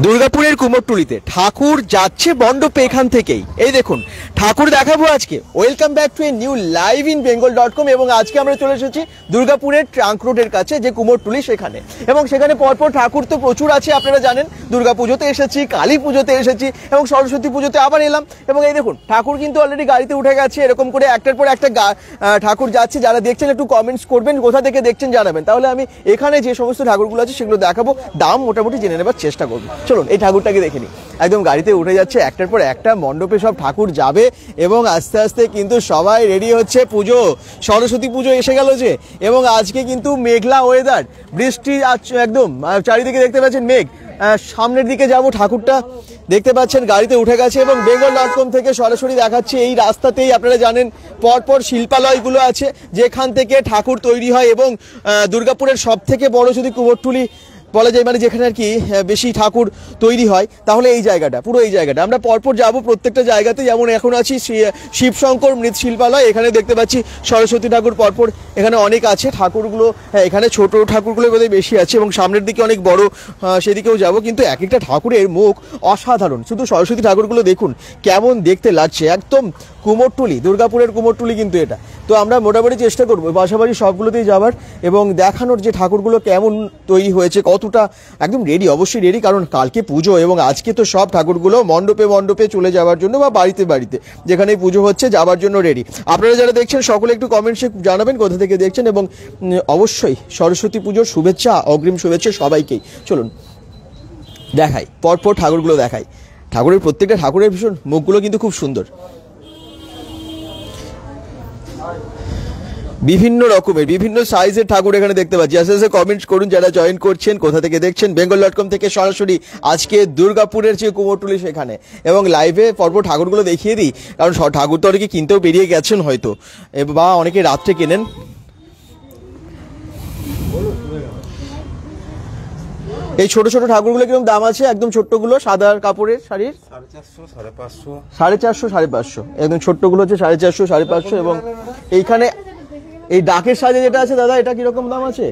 দুর্গাপুরের কুমোরটুলিতে ঠাকুর যাচ্ছে মণ্ডপে এখান থেকেই। এই দেখুন ঠাকুর দেখাবো আজকে। Welcome back to a new live in bengal.com। এবং আজকে আমরা চলে এসেছি দুর্গাপুরের ট্রাঙ্ক রোডের কাছে যে কুমোরটুলি সেখানে, এবং সেখানে পরপর ঠাকুর তো প্রচুর আছে, আপনারা জানেন। দুর্গা পুজোতে এসেছি, কালী পুজোতে এসেছি এবং সরস্বতী পুজোতে আবার এলাম। এবং এই দেখুন ঠাকুর কিন্তু অলরেডি গাড়িতে উঠে গেছে। এরকম করে একটার পর একটা ঠাকুর যাচ্ছে। যারা দেখছেন একটু কমেন্টস করবেন, কোথা থেকে দেখছেন জানাবেন, তাহলে আমি এখানে যে সমস্ত ঠাকুরগুলো আছে সেগুলো দেখাবো, দাম মোটামুটি জেনে নেবার চেষ্টা করবো। চলুন এই ঠাকুরটাকে দেখে নিই। একদম গাড়িতে উঠে যাচ্ছে, একটার পর একটা মণ্ডপে সব ঠাকুর যাবে এবং আস্তে আস্তে কিন্তু সবাই রেডি হচ্ছে। পুজো, সরস্বতী পুজো এসে গেল যে, এবং আজকে কিন্তু মেঘলা ওয়েদার, বৃষ্টি একদম চারিদিকে দেখতে পাচ্ছেন মেঘ। সামনের দিকে যাব, ঠাকুরটা দেখতে পাচ্ছেন গাড়িতে উঠে গেছে এবং bengal.com থেকে সরাসরি দেখাচ্ছি। এই রাস্তাতেই আপনারা জানেন পরপর শিল্পালয়গুলো আছে যেখান থেকে ঠাকুর তৈরি হয়, এবং দুর্গাপুরের সব থেকে বড় যদি কুমোরটুলি বলা যায়, মানে যেখানে আর কি বেশি ঠাকুর তৈরি হয়, তাহলে এই জায়গাটা, পুরো এই জায়গাটা আমরা পরপর যাব প্রত্যেকটা জায়গাতে। যেমন এখন আছি শিবশঙ্কর মৃৎশিল্পালয়, এখানে দেখতে পাচ্ছি সরস্বতী ঠাকুর পরপর এখানে অনেক আছে। ঠাকুরগুলো এখানে ছোট ঠাকুরগুলো বোধহয় বেশি আছে এবং সামনের দিকে অনেক বড়, সেদিকেও যাব। কিন্তু এক একটা ঠাকুরের মুখ অসাধারণ। শুধু সরস্বতী ঠাকুরগুলো দেখুন কেমন দেখতে লাগছে, একদম কুমোরটুলি, দুর্গাপুরের কুমোরটুলি কিন্তু এটা। তো আমরা মোটামুটি চেষ্টা করবো পাশাপাশি সবগুলোতেই যাবার এবং দেখানোর যে ঠাকুরগুলো কেমন তৈরি হয়েছে, কতটা একদম রেডি। অবশ্যই রেডি, কারণ কালকে পুজো এবং আজকে তো সব ঠাকুরগুলো মণ্ডপে মণ্ডপে চলে যাওয়ার জন্য বা বাড়িতে বাড়িতে যেখানেই পুজো হচ্ছে যাওয়ার জন্য রেডি। আপনারা যারা দেখছেন সকলে একটু কমেন্টসে জানাবেন কোথা থেকে দেখছেন, এবং অবশ্যই সরস্বতী পুজোর শুভেচ্ছা, অগ্রিম শুভেচ্ছা সবাইকেই। চলুন দেখাই, পরপর ঠাকুরগুলো দেখাই। ঠাকুরের প্রত্যেকটা ঠাকুরের ভীষণ মুখগুলো কিন্তু খুব সুন্দর, বিভিন্ন রকমের বিভিন্ন সাইজের ঠাকুর এখানে দেখতে পাচ্ছি। আস্তে আস্তে কমেন্টস করুন যারা জয়েন করছেন, কোথা থেকে দেখছেন। bengal.com থেকে সরাসরি আজকে দুর্গাপুরের যে কুমোরটুলি সেখানে, এবং লাইভে পরপর ঠাকুরগুলো দেখিয়ে দিই, কারণ ঠাকুর তো অনেকে কিনতেও বেরিয়ে গেছেন হয়তো, বা অনেকে রাত্রে কেনেন। এই ছোট ছোট ঠাকুরগুলো কিরকম দাম আছে? একদম ছোট্টগুলো সাদা কাপড়ের শাড়ির 450, 550। একদম ছোট্টগুলো হচ্ছে 450, 550। এবং এইখানে এই ডাকের সাজে যেটা আছে দাদা, এটা কিরকম দাম আছে?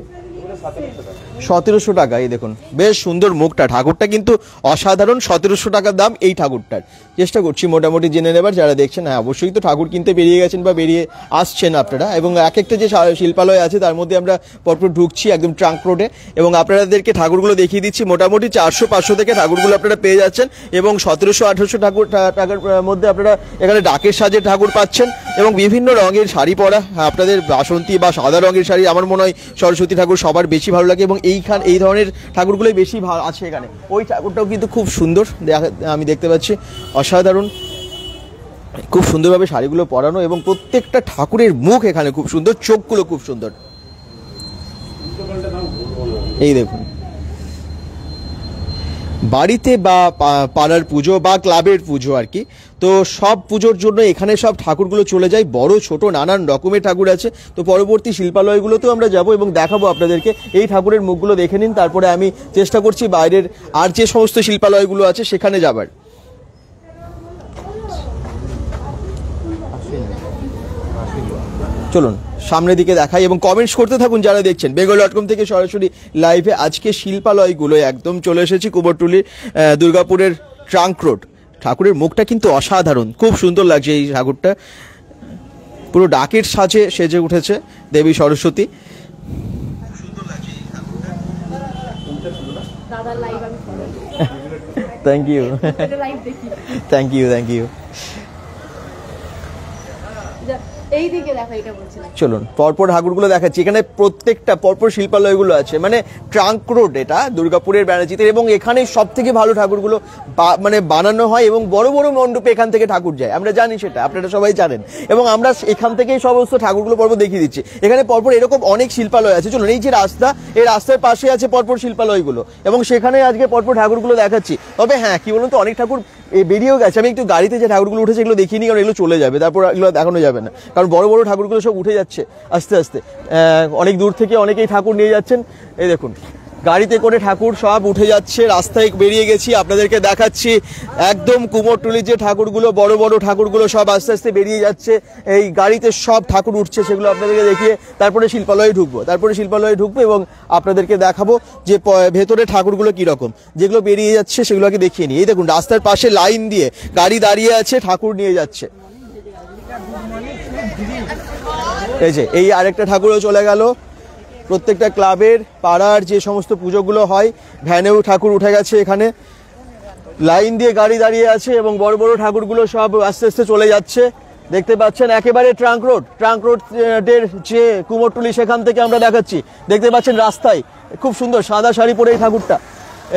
1700 টাকা। এই দেখুন বেশ সুন্দর মুখটা, ঠাকুরটা কিন্তু অসাধারণ। 1700 টাকার দাম এই ঠাকুরটার। চেষ্টা করছি মোটামুটি জেনে নেবার যারা দেখছেন। হ্যাঁ অবশ্যই তো ঠাকুর কিনতে বেরিয়ে গেছেন বা বেরিয়ে আসছেন আপনারা, এবং এক একটা যে শিল্পালয় আছে তার মধ্যে আমরা পরপর ঢুকছি একদম ট্রাঙ্ক রোডে, এবং আপনাদেরকে ঠাকুরগুলো দেখিয়ে দিচ্ছি। মোটামুটি 400-500 থেকে ঠাকুরগুলো আপনারা পেয়ে যাচ্ছেন, এবং 1700-1800 টাকার মধ্যে আপনারা এখানে ডাকের সাজে ঠাকুর পাচ্ছেন, এবং বিভিন্ন রঙের শাড়ি পরা। আপনাদের বাসন্তী বা সাদা রঙের শাড়ি আমার মনে হয় সরস্বতী ঠাকুর সবার বেশি ভালো লাগে, এবং এই ধরনের ঠাকুরগুলোই বেশি ভালো আছে এখানে। ওই ঠাকুরটাও কিন্তু খুব সুন্দর আমি দেখতে পাচ্ছি, অসাধারণ, খুব সুন্দরভাবে শাড়িগুলো পরানো, এবং প্রত্যেকটা ঠাকুরের মুখ এখানে খুব সুন্দর, চোখগুলো খুব সুন্দর। এই দেখুন বাড়িতে বা পাড়ার পুজো বা ক্লাবের পুজো আর কি, তো সব পুজোর জন্য এখানে সব ঠাকুরগুলো চলে যায়। বড় ছোট নানান রকমের ঠাকুর আছে। তো পরবর্তী শিল্পালয়গুলোতেও আমরা যাব এবং দেখাবো আপনাদেরকে। এই ঠাকুরের মুখগুলো দেখে নিন, তারপরে আমি চেষ্টা করছি বাইরের আর যে সমস্ত শিল্পালয়গুলো আছে সেখানে যাবার। চলুন সামনের দিকে দেখাই এবং কমেন্টস করতে থাকুন যারা দেখছেন। bengal.com থেকে সরাসরি লাইভে আজকে শিল্পালয়গুলো একদম চলে এসেছি কুমোরটুলির দুর্গাপুরের ট্রাঙ্ক রোড। ঠাকুরের মুখটা কিন্তু অসাধারণ, খুব সুন্দর লাগছে। এই ঠাকুরটা পুরো ডাকের সাজে সেজে উঠেছে Devi Saraswati. Thank you, thank you, thank you. চলুন পরপর ঠাকুরগুলো দেখাচ্ছি। এখানে প্রত্যেকটা পরপর শিল্পালয়গুলো আছে, মানে ট্রাঙ্ক রোড এটা দুর্গাপুরের ব্যানার্জিতে, এবং এখানে সব থেকে ভালো ঠাকুরগুলো মানে বানানো হয়, এবং বড় বড় মণ্ডপে এখান থেকে ঠাকুর যায়, আমরা জানি সেটা, আপনারা সবাই জানেন। এবং আমরা এখান থেকেই সমস্ত ঠাকুরগুলো পরপর দেখিয়ে দিচ্ছি। এখানে পরপর এরকম অনেক শিল্পালয় আছে। চলুন এই যে রাস্তা, এই রাস্তার পাশে আছে পরপর শিল্পালয়গুলো, এবং সেখানে আজকে পরপর ঠাকুরগুলো দেখাচ্ছি। তবে হ্যাঁ কি বলুন তো, অনেক ঠাকুর বেরিয়েও গেছে। আমি একটু গাড়িতে যে ঠাকুরগুলো উঠেছে এগুলো দেখিনি, কারণ এগুলো চলে যাবে, তারপর এগুলো দেখানো যাবে না, কারণ বড় বড় ঠাকুরগুলো সব উঠে যাচ্ছে আস্তে আস্তে। অনেক দূর থেকে অনেকেই ঠাকুর নিয়ে যাচ্ছেন। এই দেখুন গাড়িতে করে ঠাকুর সব উঠে যাচ্ছে, রাস্তায় বেরিয়ে গেছি, আপনাদেরকে দেখাচ্ছি একদম কুমোরটুলির যে ঠাকুরগুলো, বড় বড় ঠাকুরগুলো সব আস্তে আস্তে বেরিয়ে যাচ্ছে, এই গাড়িতে সব ঠাকুর উঠছে, সেগুলো আপনাদেরকে দেখিয়ে তারপরে শিল্পালয়ে ঢুকবো এবং আপনাদেরকে দেখাবো যে ভেতরে ঠাকুরগুলো কীরকম, যেগুলো বেরিয়ে যাচ্ছে সেগুলোকে দেখিয়ে নিই। এই দেখুন রাস্তার পাশে লাইন দিয়ে গাড়ি দাঁড়িয়ে আছে, ঠাকুর নিয়ে যাচ্ছে। এই যে এই আরেকটা ঠাকুরও চলে গেল। প্রত্যেকটা ক্লাবের পাড়ার যে সমস্ত পুজোগুলো হয় ভ্যানেও ঠাকুর উঠে গেছে, এখানে লাইন দিয়ে গাড়ি দাঁড়িয়ে আছে এবং বড় বড় ঠাকুরগুলো সব আস্তে আস্তে চলে যাচ্ছে। দেখতে পাচ্ছেন একেবারে ট্রাঙ্ক রোডের যে কুমোরটুলি সেখান থেকে আমরা দেখাচ্ছি। দেখতে পাচ্ছেন রাস্তায় খুব সুন্দর সাদা শাড়ি পরে এই ঠাকুরটা।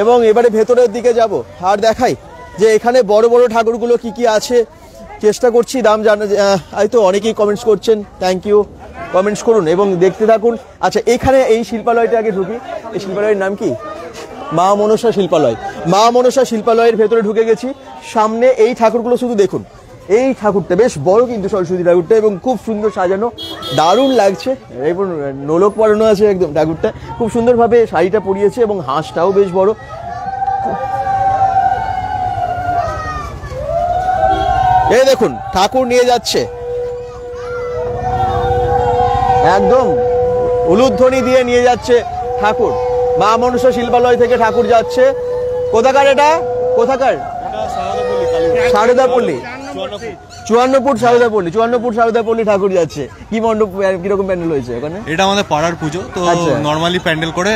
এবং এবারে ভেতরের দিকে যাব আর দেখাই যে এখানে বড় বড় ঠাকুরগুলো কি কি আছে, চেষ্টা করছি দাম জানা। হয়তো অনেকেই কমেন্টস করছেন, থ্যাংক ইউ, কমেন্টস করুন এবং দেখতে থাকুন। আচ্ছা, এখানে এই শিল্পালয়টা আগে ঢুকি। এই শিল্পালয়ের নাম কি? মা মনসা শিল্পালয়। মা মনসা শিল্পালয়ের ভেতরে ঢুকে গেছি। সামনে এই ঠাকুরগুলো শুধু দেখুন, এই ঠাকুরটা বেশ বড় কিন্তু সরস্বতী ঠাকুরটা, এবং খুব সুন্দর সাজানো, দারুণ লাগছে। এবং নোলক পরানো আছে একদম ঠাকুরটা, খুব সুন্দরভাবে শাড়িটা পরিয়েছে এবং হাঁসটাও বেশ বড়। এই দেখুন ঠাকুর নিয়ে যাচ্ছে, একদম উলুধ্বনি দিয়ে নিয়ে যাচ্ছে ঠাকুর। মা মনসা শিল্পালয় থেকে ঠাকুর যাচ্ছে। কোথাকার এটা? কোথাকার? সারদাপল্লী, 54 ফুট সারদাপল্লী ঠাকুর যাচ্ছে। কি মণ্ডপ, কিরকম প্যান্ডেল হয়েছে ওখানে? এটা আমাদের পাড়ার পুজো তো, নরমালি প্যান্ডেল করে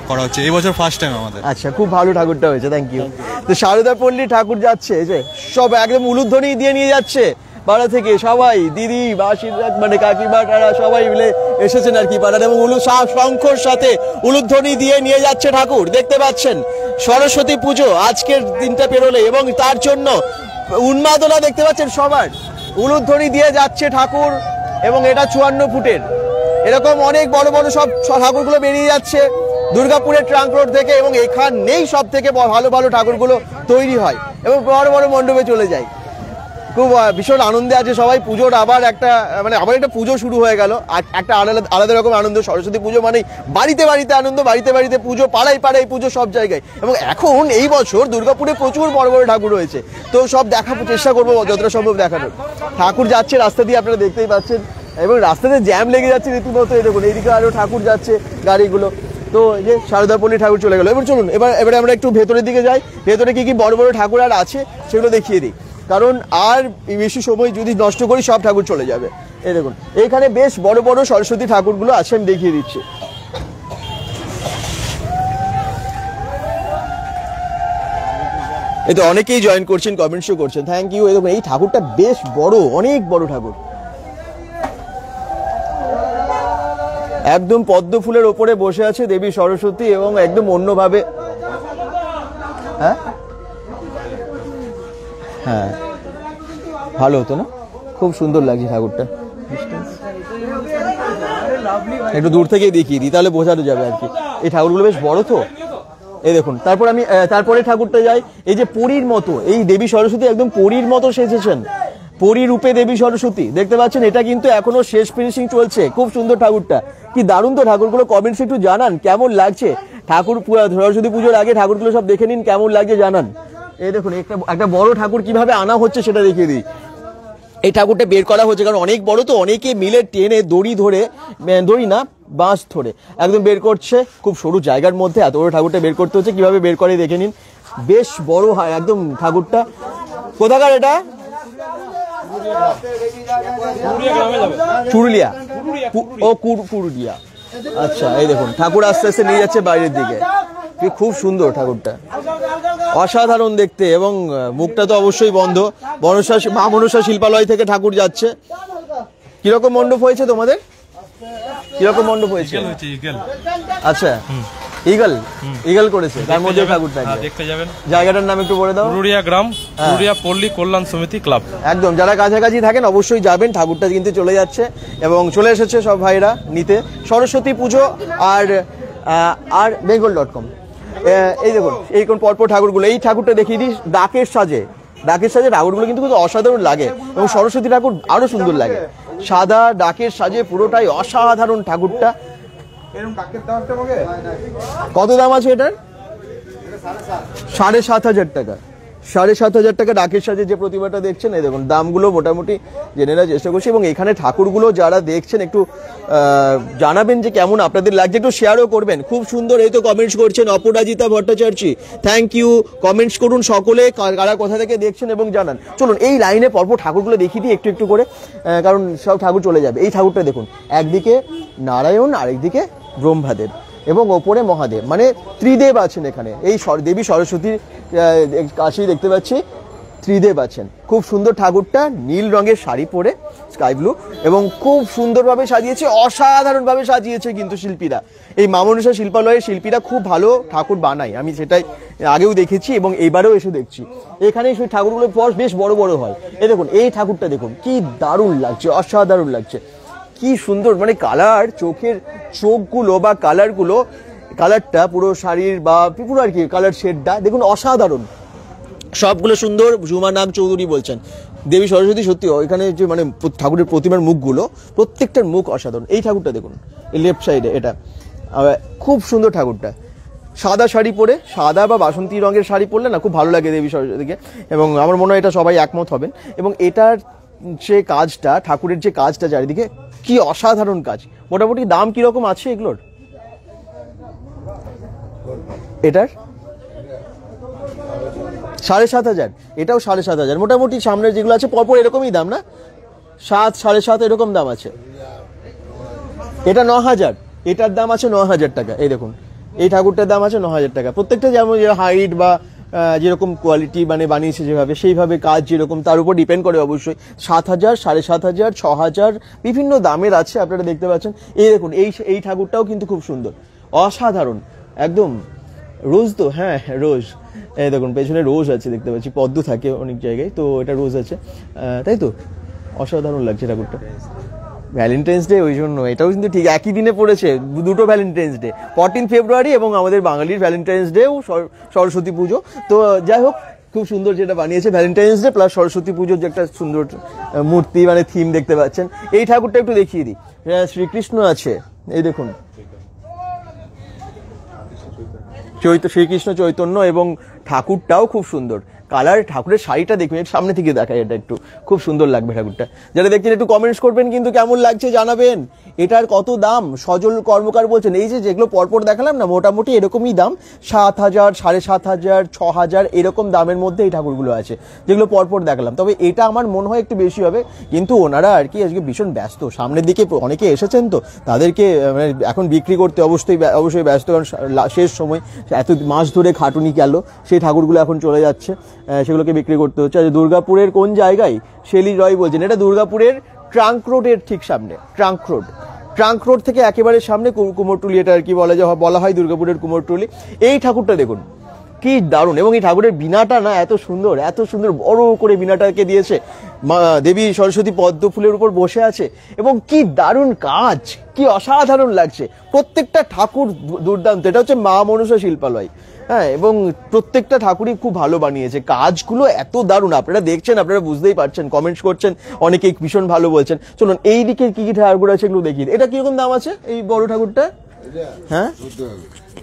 করা হচ্ছে, এই বছর ফার্স্ট টাইম আমাদের। আচ্ছা, খুব ভালো ঠাকুরটা হয়েছে, থ্যাংক ইউ। তো সারদাপল্লী ঠাকুর যাচ্ছে, যে সব একদম উলুধ্বনি দিয়ে নিয়ে যাচ্ছে পাড়া থেকে সবাই, দিদি বা মানে কাকিমা তারা সবাই মিলে এসেছেন আর কি পাড়ার, এবং শঙ্খর সাথে উলুধ্বনি দিয়ে নিয়ে যাচ্ছে ঠাকুর। দেখতে পাচ্ছেন সরস্বতী পুজো আজকের দিনটা পেরোলে, এবং তার জন্য উন্মাদনা দেখতে পাচ্ছেন সবার। উলুধ্বনি দিয়ে যাচ্ছে ঠাকুর, এবং এটা 54 ফুটের। এরকম অনেক বড় বড় সব ঠাকুরগুলো বেরিয়ে যাচ্ছে দুর্গাপুরের ট্রাঙ্ক রোড থেকে, এবং এখানেই সব থেকে ভালো ভালো ঠাকুরগুলো তৈরি হয় এবং বড় বড় মণ্ডপে চলে যায়। খুব ভীষণ আনন্দে আছে সবাই। পুজোর আবার একটা একটা পুজো শুরু হয়ে গেল, একটা আলাদা রকম আনন্দ। সরস্বতী পুজো মানেই বাড়িতে বাড়িতে আনন্দ, বাড়িতে বাড়িতে পুজো, পাড়ায় পাড়ায় পুজো, সব জায়গায়। এবং এখন এই বছর দুর্গাপুরে প্রচুর বড় বড় ঠাকুর হয়েছে, তো সব দেখার চেষ্টা করবো যতটা সম্ভব দেখানোর। ঠাকুর যাচ্ছে রাস্তা দিয়ে, আপনারা দেখতেই পাচ্ছেন, এবং রাস্তাতে জ্যাম লেগে যাচ্ছে রীতিমতো। এই দেখুন এইদিকে আরও ঠাকুর যাচ্ছে গাড়িগুলো। তো এই যে সারদাপল্লী ঠাকুর চলে গেল। এবার চলুন এবারে আমরা একটু ভেতরের দিকে যাই। ভেতরে কি কি বড় বড় ঠাকুর আর আছে সেগুলো দেখিয়ে দিই, কারণ আর বেশি সময় যদি নষ্ট করি সব ঠাকুর চলে যাবে। এই দেখুন এখানে বেশ বড় বড় সরস্বতী ঠাকুরগুলো আছে, আমি দেখিয়ে দিচ্ছি। এই তো অনেকেই জয়েন করছেন, কমেন্টসও করছেন, থ্যাংক ইউ। এই দেখুন এই ঠাকুরটা বেশ বড়, অনেক বড় ঠাকুর, একদম পদ্ম ফুলের ওপরে বসে আছে দেবী সরস্বতী, এবং একদম অন্যভাবে। হ্যাঁ হ্যাঁ, ভালো হতো না? খুব সুন্দর লাগছে ঠাকুরটা। একটু দূর থেকেই দেখিয়ে দিই, তাহলে বোঝানো যাবে আর কি। এই ঠাকুরগুলো বেশ বড় তো। এই দেখুন তারপরে ঠাকুরটা যাই। এই যে পরীর মতো এই দেবী সরস্বতী, একদম পরীর মতো সেজেছেন, পরী রূপে দেবী সরস্বতী। দেখতে পাচ্ছেন এটা কিন্তু এখনো শেষ ফিনিশিং চলছে। খুব সুন্দর ঠাকুরটা, কি দারুণ তো ঠাকুরগুলো। কমেন্টস একটু জানান কেমন লাগছে ঠাকুর। সরস্বতী পুজোর আগে ঠাকুরগুলো সব দেখে নিন, কেমন লাগছে জানান। এই দেখুন একটা বড় ঠাকুর কিভাবে আনা হচ্ছে সেটা দেখিয়ে দিই। এই ঠাকুরটা বের করা হচ্ছে, কারণ অনেক বড় তো, অনেকে মিলে টেনে দড়ি না বাঁশ ধরে একদম বের করছে। খুব সরু জায়গার মধ্যে এত বড় ঠাকুরটা বের করতে হচ্ছে, কিভাবে বের করে দেখে নিন। বেশ বড় হয় একদম ঠাকুরটা। কোথাকার এটা? পুরুলিয়া। ও পুরুলিয়া, আচ্ছা। এই দেখুন ঠাকুর আস্তে আস্তে নিয়ে যাচ্ছে বাইরের দিকে। খুব সুন্দর ঠাকুরটা, অসাধারণ দেখতে, এবং মুখটা তো অবশ্যই বন্ধ। মা মনসা শিল্পালয় থেকে ঠাকুর যাচ্ছে। কিরকম মণ্ডপ হয়েছে তোমাদের? কিরকম মণ্ডপ হয়েছে? আচ্ছা, ইগল করেছে, তার মধ্যে ঠাকুরটা দেখতে যাবেন। জায়গাটার নাম একটু বলে দাও। পুরুলিয়া গ্রাম, পুরুলিয়া পল্লী কল্যাণ সমিতি ক্লাব। একদম, যারা কাছাকাছি থাকেন অবশ্যই যাবেন। ঠাকুরটা কিন্তু চলে যাচ্ছে এবং চলে এসেছে সব ভাইরা নিতে। সরস্বতী পুজো আর bengal.com। এই দেখুন এইরকম পরপর ঠাকুরগুলো। এই ঠাকুরটা দেখিয়ে দিই, ডাকের সাজে ঠাকুরগুলো কিন্তু অসাধারণ লাগে, এবং সরস্বতী ঠাকুর আরো সুন্দর লাগে। সাদা ডাকের সাজে পুরোটাই অসাধারণ ঠাকুরটা। কত দাম আছে এটার? 7,500 টাকা। 7,500 টাকা ডাকের সাথে যে প্রতিমাটা দেখছেন, এই দেখুন দামগুলো মোটামুটি জেনে নেওয়ার চেষ্টা করছি। এবং এখানে ঠাকুরগুলো যারা দেখছেন একটু জানাবেন যে কেমন আপনাদের লাগছে, একটু শেয়ারও করবেন। খুব সুন্দর, এই তো কমেন্টস করছেন অপরাজিতা ভট্টাচার্য, থ্যাংক ইউ। কমেন্টস করুন সকলে, কারা কোথা থেকে দেখছেন এবং জানান। চলুন এই লাইনে পরপর ঠাকুরগুলো দেখিয়ে দিই একটু একটু করে, কারণ সব ঠাকুর চলে যাবে। এই ঠাকুরটা দেখুন, একদিকে নারায়ণ আরেকদিকে ব্রহ্মাদেব এবং ওপরে মহাদেব, মানে ত্রিদেব আছেন এখানে। এই দেবী সরস্বতীর কাছেই দেখতে পাচ্ছি ত্রিদেব আছেন। খুব সুন্দর ঠাকুরটা, নীল রঙের শাড়ি পরে, স্কাই ব্লু, এবং খুব সুন্দরভাবে সাজিয়েছে, অসাধারণভাবে সাজিয়েছে কিন্তু শিল্পীরা। এই মা মনসা শিল্পালয়ের শিল্পীরা খুব ভালো ঠাকুর বানায়, আমি সেটাই আগেও দেখেছি এবং এইবারেও এসে দেখছি। এখানে সেই ঠাকুরগুলো বেশ বড় বড় হয়। এই দেখুন এই ঠাকুরটা দেখুন, কি দারুণ লাগছে, অসাধারণ লাগছে, কি সুন্দর, মানে কালার, চোখের চোখগুলো বা কালারটা পুরো শাড়ির বা পুরো আর কি কালার শেডটা দেখুন অসাধারণ, সবগুলো সুন্দর। ঝুমা নাগ চৌধুরী বলছেন দেবী সরস্বতী সত্যি এখানে যে মানে ঠাকুরের প্রতিমার মুখগুলো, প্রত্যেকটার মুখ অসাধারণ। এই ঠাকুরটা দেখুন, এই লেফট সাইডে, এটা খুব সুন্দর ঠাকুরটা, সাদা শাড়ি পরে, সাদা বা বাসন্তী রঙের শাড়ি পরলে না খুব ভালো লাগে দেবী সরস্বতীকে, এবং আমার মনে হয় এটা সবাই একমত হবেন। এবং এটার যে কাজটা, ঠাকুরের যে কাজটা চারিদিকে, কি অসাধারণ কাজ। মোটামুটি দাম কিরকম আছে এগুলোর? এটার 7,500, এটাও 7,500। মোটামুটি সামনের যেগুলো আছে পরপর এরকমই দাম না, 7, 7.5 এরকম দাম আছে। এটা 9,000, এটার দাম আছে 9,000 টাকা। এই দেখুন এই ঠাকুরটার দাম আছে 9,000 টাকা। প্রত্যেকটা যেমন হাইট বা যেরকম কোয়ালিটি মানে বানিয়েছে যেভাবে, সেইভাবে কাজ যেরকম তার উপর ডিপেন্ড করে অবশ্যই। 7,000, 7,500, 6,000 বিভিন্ন দামের আছে, আপনারা দেখতে পাচ্ছেন। এই দেখুন এই ঠাকুরটাও কিন্তু খুব সুন্দর, অসাধারণ একদম। রোজ তো, হ্যাঁ রোজ, এই দেখুন পেছনে রোজ আছে দেখতে পাচ্ছি, পদ্ম থাকে অনেক জায়গায়, তো এটা রোজ আছে, তাই তো অসাধারণ লাগছে ঠাকুরটা। ভ্যালেন্টাইন্স ডে, ওই জন্য এটাও কিন্তু ঠিক একই দিনে পড়েছে, দুটো ভ্যালেন্টাইন্স ডে, 14 ফেব্রুয়ারি এবং আমাদের বাঙালির ভ্যালেন্টাইন্স ডেও সরস্বতী পুজো। তো যাই হোক, খুব সুন্দর যেটা বানিয়েছে, ভ্যালেন্টাইন্স ডে প্লাস সরস্বতী পুজোর যে একটা সুন্দর মূর্তি মানে থিম দেখতে পাচ্ছেন। এই ঠাকুরটা একটু দেখিয়ে দিই, শ্রীকৃষ্ণ আছে, এই দেখুন শ্রীকৃষ্ণ চৈতন্য, এবং ঠাকুরটাও খুব সুন্দর কালার। ঠাকুরের শাড়িটা দেখুন, সামনে থেকে দেখায়, এটা একটু খুব সুন্দর লাগবে ঠাকুরটা। যারা দেখছেন একটু কমেন্টস করবেন কিন্তু, কেমন লাগছে জানাবেন। এটার কত দাম? সজল কর্মকার বলছেন এই যে যেগুলো পরপর দেখালাম না, মোটামুটি এরকমই দাম, 7,000, 7,500, 6,000 এরকম দামের মধ্যে এই ঠাকুরগুলো আছে যেগুলো পরপর দেখালাম। তবে এটা আমার মনে হয় একটু বেশি হবে, কিন্তু ওনারা আর কি আজকে ভীষণ ব্যস্ত, সামনের দিকে অনেকে এসেছেন তো তাদেরকে মানে এখন বিক্রি করতে অবশ্যই ব্যস্ত, কারণ শেষ সময় এত মাস ধরে খাটুনি গেল, সেই ঠাকুরগুলো এখন চলে যাচ্ছে, সেগুলোকে বিক্রি করতে হচ্ছে। আচ্ছা, দুর্গাপুরের কোন জায়গায়? শেলি রয় বলছেন, এটা দুর্গাপুরের ট্রাঙ্ক রোডের ঠিক সামনে, ট্রাঙ্ক রোড থেকে একেবারে সামনে কুমোরটুলি, এটা আর কি বলা হয় দুর্গাপুরের কুমোরটুলি। এই ঠাকুরটা দেখুন কি দারুণ, এবং এই ঠাকুরের বিনাটা না এত সুন্দর বড় করে বিনাটাকে দিয়েছে, দেবী সরস্বতী পদ্ম ফুলের উপর বসে আছে, এবং কি দারুণ কাজ, কি অসাধারণ লাগছে। প্রত্যেকটা ঠাকুর দুর্দান্ত। এটা হচ্ছে মা মনসা শিল্পালয়, হ্যাঁ, এবং প্রত্যেকটা ঠাকুরই খুব ভালো বানিয়েছে, কাজগুলো এত দারুণ। আপনারা দেখছেন, আপনারা বুঝতেই পারছেন, কমেন্টস করছেন, অনেকেই ভীষণ ভালো বলছেন। চলুন এই দিকে কি কি ঠাকুর আছে এগুলো দেখিয়ে। এটা কিরকম দাম আছে এই বড় ঠাকুরটা? হ্যাঁ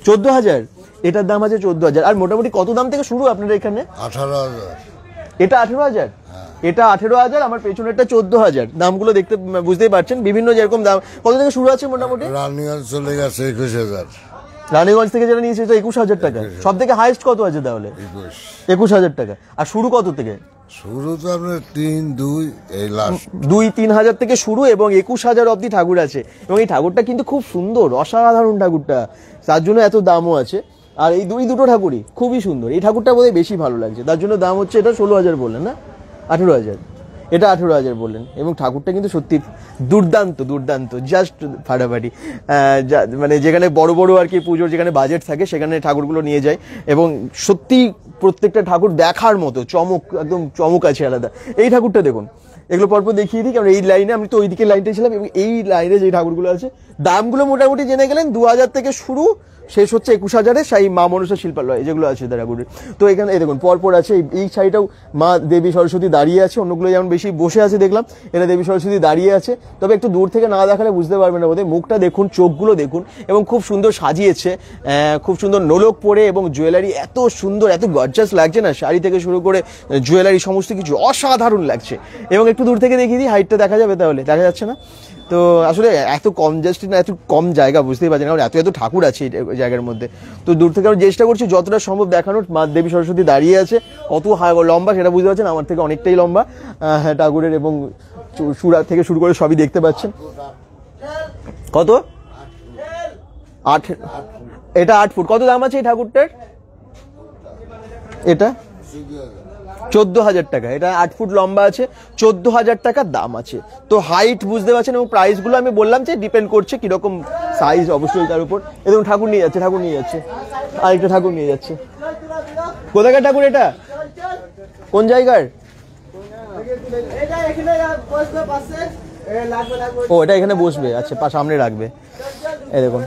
14,000, এটার দাম আছে 14,000। আর মোটামুটি কত দাম থেকে শুরু আপনাদের এখানে? 18,000। এটা 18,000, এটা 18,000, আমার পেছনেরটা 14,000। দামগুলো দেখতে বুঝতেই পারছেন, বিভিন্ন যেরকম দাম। কত থেকে শুরু আছে মোটামুটি? রানীগঞ্জ চলে গেছে 21,000। রানীগঞ্জ থেকে যেটা নিয়েছে এটা 21,000 টাকা। সব থেকে হাইস্ট কত আছে তাহলে? 21,000 টাকা। আর শুরু কত থেকে? শুরু তো আপনার 3, 2 এই লাস্ট 2-3 হাজার থেকে শুরু, এবং 21,000 অব্দি ঠাকুর আছে। এবং এই ঠাকুরটা কিন্তু খুব সুন্দর, অসাধারণ ঠাকুরটা, তার জন্য এত দামও আছে। আর এই দুটো ঠাকুরই খুবই সুন্দর। এই ঠাকুরটা বোধহয় বেশি ভালো লাগছে, তার জন্য দাম হচ্ছে। এটা 16,000 বললেন না? 18,000, এটা 18,000 বললেন। এবং ঠাকুরটা কিন্তু সত্যি দুর্দান্ত, জাস্ট ফাটাফাটি। মানে যেখানে বড় বড় আর কি পুজোর যেখানে বাজেট থাকে সেখানে ঠাকুরগুলো নিয়ে যায়, এবং সত্যি প্রত্যেকটা ঠাকুর দেখার মতো, একদম চমক আছে আলাদা। এই ঠাকুরটা দেখুন, এগুলো পরপর দেখিয়ে দিই, কারণ এই লাইনে আমি তো ওই দিকের লাইনটাই ছিলাম। এবং এই লাইনে যে ঠাকুরগুলো আছে দামগুলো মোটামুটি জেনে গেলেন, 2,000 থেকে শুরু, শেষ হচ্ছে 21,000-এ সেই মা মনসা শিল্পালয় যেগুলো আছে ঠাকুরের। তো এখানে এই দেখুন পরপর আছে, এই সাইডটাও মা দেবী সরস্বতী দাঁড়িয়ে আছে, অন্যগুলো যেমন বেশি বসে আছে দেখলাম, এটা দেবী সরস্বতী দাঁড়িয়ে আছে। তবে একটু দূর থেকে না দেখালে বুঝতে পারবেন না বোধহয়। মুখটা দেখুন, চোখগুলো দেখুন, এবং খুব সুন্দর সাজিয়েছে, খুব সুন্দর নোলক পরে, এবং জুয়েলারি এত সুন্দর, এত গর্জাস লাগছে না, শাড়ি থেকে শুরু করে জুয়েলারি সমস্ত কিছু অসাধারণ লাগছে। এবং একটু দূর থেকে দেখিয়ে দিই, হাইটটা দেখা যাবে, তাহলে দেখা যাচ্ছে না তো আসলে এত কম জাস্ট না, এত কম জায়গা বুঝতেই পারছেন, কারণ এত এত ঠাকুর আছে এই জায়গার মধ্যে। তো দূর থেকে আমি চেষ্টা করছি যতটা সম্ভব দেখানোর। মা দেবী সরস্বতী দাঁড়িয়ে আছে, কত লম্বা সেটা বুঝতে পারছেন, আমার থেকে অনেকটাই লম্বা ঠাকুরের, এবং চূড়া থেকে শুরু করে সবই দেখতে পাচ্ছেন। কত? 8, এটা 8 ফুট। কত দাম আছে এই ঠাকুরটার? এটা 14,000 টাকা। এটা 8 ফুট লম্বা আছে, 14,000 টাকার দাম আছে। তো হাইট বুঝতে পারছেন, এবং প্রাইসগুলো আমি বললাম যে ডিপেন্ড করছে কিরকম সাইজ, অবশ্যই তার উপর। এবং ঠাকুর নিয়ে যাচ্ছে, ঠাকুর নিয়ে যাচ্ছে, আরেকটা ঠাকুর নিয়ে যাচ্ছে। কোথাকার ঠাকুর এটা? কোন জায়গার? ও, এটা এখানে বসবে, আচ্ছা সামনে রাখবে। এই দেখুন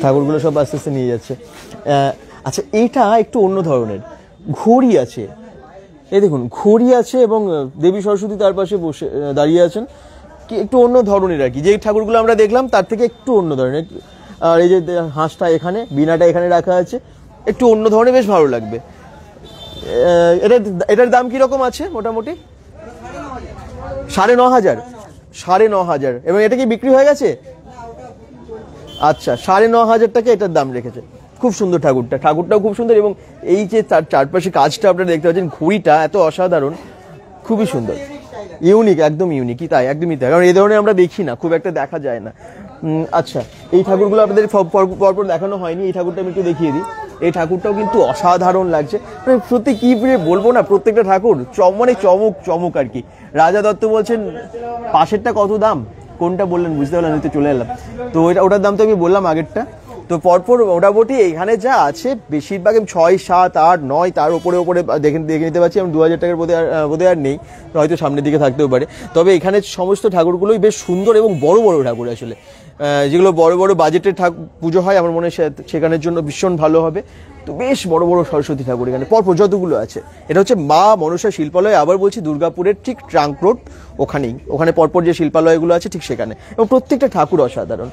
ঠাকুরগুলো সব আস্তে আস্তে নিয়ে যাচ্ছে। আচ্ছা, এইটা একটু অন্য ধরনের, ঘড়ি আছে, এই দেখুন ঘড়ি আছে, এবং দেবী সরস্বতী তার পাশে বসে দাঁড়িয়ে আছেন, কি একটু অন্য ধরনের আর কি। যে ঠাকুরগুলো আমরা দেখলাম তার থেকে একটু অন্য ধরনের। আর এই যে হাঁসটা এখানে, বিনাটা এখানে রাখা আছে, একটু অন্য ধরনের, বেশ ভালো লাগবে। এটার দাম কিরকম আছে মোটামুটি? 9,500। 9,500। এবং এটা কি বিক্রি হয়ে গেছে? আচ্ছা, 9,500 টাকা এটার দাম রেখেছে। খুব সুন্দর ঠাকুরটাও খুব সুন্দর, এবং এই যে তার চারপাশে কাজটা আপনারা দেখতে পাচ্ছেন, ঘুড়িটা এত অসাধারণ, খুবই সুন্দর, ইউনিক, একদম ইউনিক, তাই একদমই তাই, কারণ এই ধরনের আমরা দেখি না, খুব একটা দেখা যায় না। আচ্ছা, এই ঠাকুরগুলো আপনাদের পরপর দেখানো হয়নি, এই ঠাকুরটা আমি একটু দেখিয়ে দিই। এই ঠাকুরটাও কিন্তু অসাধারণ লাগছে, সত্যি কি বলবো না, প্রত্যেকটা ঠাকুর মানে চমক আর কি। রাজা দত্ত বলছেন পাশেরটা কত দাম, কোনটা বললেন বুঝতে পারলাম, আমি তো চলে এলাম। তো ওটার দাম তো আমি বললাম আগেরটা। তো পরপর মোটামুটি এখানে যা আছে বেশিরভাগ 6, 7, 8, 9 তার উপরে দেখে নিতে পারছি। আমি 2,000 টাকার বোধহয় আর নেই, হয়তো সামনের দিকে থাকতেও পারে। তবে এখানে সমস্ত ঠাকুরগুলোই বেশ সুন্দর এবং বড় বড় ঠাকুর আসলে, যেগুলো বড় বড় বাজেটের পুজো হয়, আমার মনে হয় সেখানের জন্য ভীষণ ভালো হবে। তো বেশ বড় বড় সরস্বতী ঠাকুর এখানে পরপর যতগুলো আছে। এটা হচ্ছে মা মনসা শিল্পালয়, আবার বলছি দুর্গাপুরের ঠিক ট্রাঙ্ক রোড ওখানে পরপর যে শিল্পালয়গুলো আছে ঠিক সেখানে, এবং প্রত্যেকটা ঠাকুর অসাধারণ,